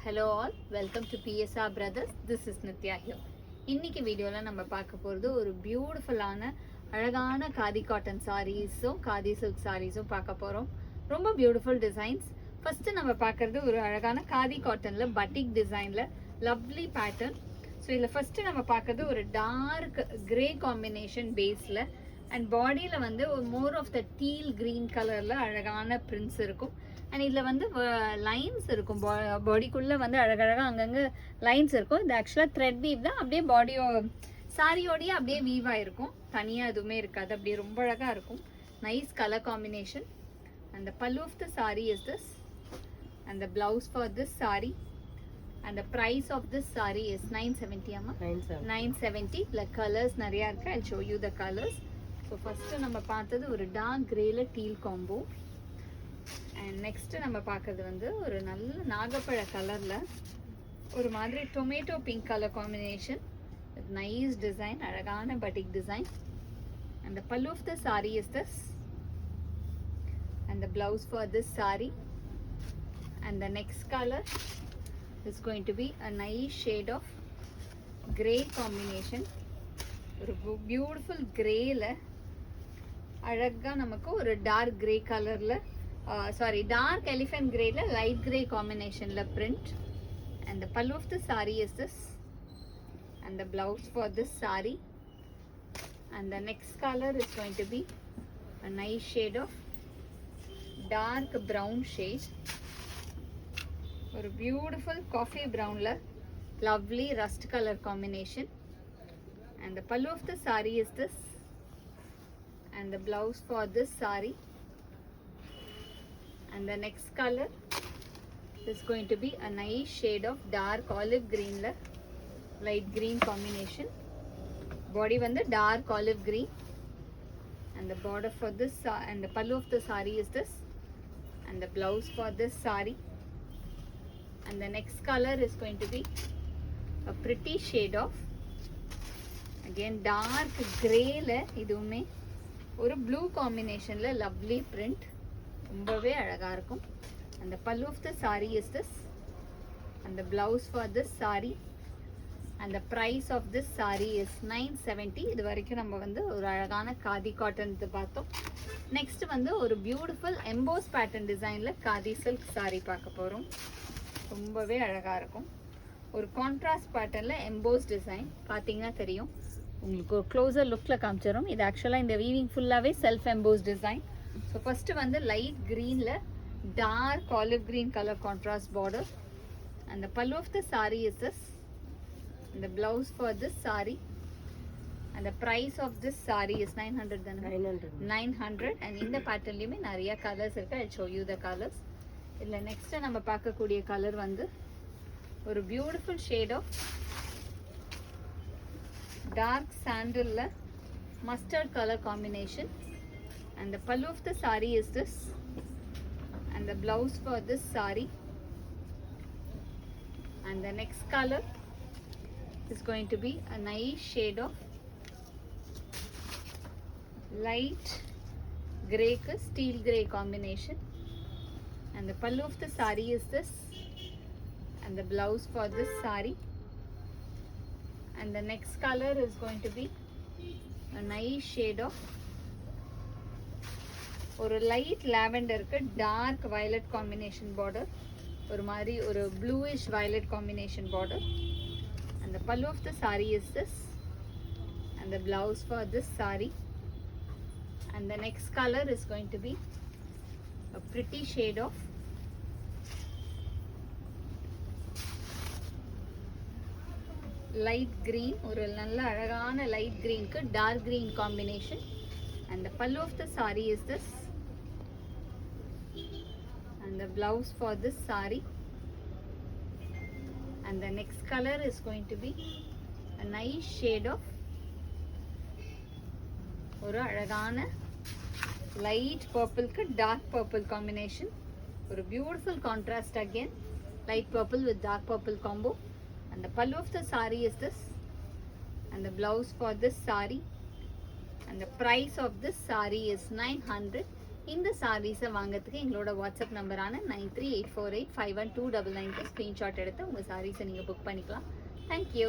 Hello all, welcome to PSR Brothers. This is Nitya here. இன்னைக்கு வீடியோல நம்ம பார்க்க போறது ஒரு பியூட்டிஃபுல்லான அழகான காதி காட்டன் சாரீஸும் காதி சில்க் சாரீஸும் பார்க்க போறோம். ரொம்ப பியூட்டிஃபுல் டிசைன்ஸ். ஃபர்ஸ்ட் நம்ம பார்க்கறது ஒரு அழகான காதி காட்டன்ல பட்டிக் டிசைன்ல லவ்லி பேட்டர்ன். ஸோ இதில் ஃபர்ஸ்ட் நம்ம பார்க்கறது ஒரு டார்க் கிரே காம்பினேஷன் பேஸ்ல அண்ட் பாடியில் வந்து ஒரு more of the teal green கலரில் அழகான பிரிண்ட்ஸ் இருக்கும். அண்ட் இதில் வந்து லைன்ஸ் இருக்கும், பாடிக்குள்ளே வந்து அழகழகாக அங்கங்கே லைன்ஸ் இருக்கும். இது ஆக்சுவலாக த்ரெட் வீவ் தான், அப்படியே பாடியோ சாரியோடையே அப்படியே வீவாக இருக்கும், தனியாக எதுவுமே இருக்காது, அப்படியே ரொம்ப அழகாக இருக்கும். Nice colour combination. And the pallu of the sari is this and the blouse for this sari. And the price of this saree is 970 amma 970. The colors nariya irukku. I'll show you the colors. So first நம்ம பார்த்தது ஒரு dark grey ல teal combo, and next நம்ம பார்க்கிறது வந்து ஒரு நல்ல நாகப்பழ கலர்ல ஒரு மாதிரி tomato pink color combination with nice design, அழகான batik design. And the pallu of the saree is this and the blouse for this saree. And the next color is going to be a nice shade of grey combination. ஒரு beautiful கிரேல அழகா நமக்கு ஒரு dark grey கலர்ல dark elephant கிரேல light grey காம்பினேஷன்ல print. and the pallu of the saree is this and the blouse for this saree. And the next color is going to be a nice shade of dark brown shade, ஒரு beautiful coffee ப்ரௌன்ல lovely rust colour combination. and the pallu of the saree is this and the blouse for this saree. And the next color is going to be a nice shade of dark olive green la light green combination. Body வந்து dark olive green and the border for this and the pallu of the saree is this and the blouse for this saree. And the next color is going to be a pretty shade of again dark grey la idume ஒரு blue combination la lovely print, ரொம்பவே அழகா இருக்கும். and the pallu of the saree is this and the blouse for this saree. and the price of this saree is 970. இது வரைக்கும் நம்ம வந்து ஒரு அழகான காதி காட்டன் பார்த்தோம். நெக்ஸ்ட் வந்து ஒரு பியூட்டிஃபுல் எம்போஸ் பேட்டர்ன் டிசைன்ல காதி சில்க் saree பார்க்க போறோம். ரொம்பவே அழகாக இருக்கும். ஒரு கான்ட்ராஸ்ட் பேட்டர்னில் எம்போஸ் டிசைன் பார்த்தீங்கன்னா தெரியும், உங்களுக்கு ஒரு க்ளோசர் லுக்கில் காமிச்சிடும். இது ஆக்சுவலாக இந்த வீவிங் ஃபுல்லாகவே self emboss design. So first வந்து லைட் க்ரீனில் dark olive green colour contrast border. அந்த pallu of the sari is this இந்த பிளவுஸ் ஃபார் திஸ் சாரீ. அந்த price of this sari is 900 தானே 900. அண்ட் இந்த பேட்டர்ன்லேயுமே நிறைய கலர்ஸ் இருக்குது. I show you the colours. இல்லை நெக்ஸ்ட்டு நம்ம பார்க்கக்கூடிய கலர் வந்து ஒரு பியூட்டிஃபுல் ஷேட் ஆஃப் டார்க் சாண்டலில் mustard colour combination. and the pallu of the saree is this and the blouse for this saree. and the next color is going to be a nice shade of light grey ku steel grey combination. and the pallu of the saree is this and the blouse for this saree. and the next color is going to be a nice shade of ஒரு light லாவெண்டருக்கு dark violet combination border, ஒரு மாதிரி ஒரு bluish violet combination border. and the pallu of the saree is this and the blouse for this saree. and the next color is going to be a pretty shade of light green, ஒரு நல்ல அழகான light green க்கு dark green combination. and the pallu of the saree is this and the blouse for this saree. and the next color is going to be a nice shade of ஒரு அழகான light purple க்கு dark purple combination, ஒரு beautiful contrast again, light purple with dark purple combo. and the pallu of the saree is this and the blouse for this saree. and the price of this saree is 900. இந்த சாரீஸை வாங்குறதுக்கு எங்களோட WhatsApp நம்பரான 9384851299 screenshot எடுத்து உங்கள் சாரீஸை நீங்கள் book பண்ணிக்கலாம். Thank you.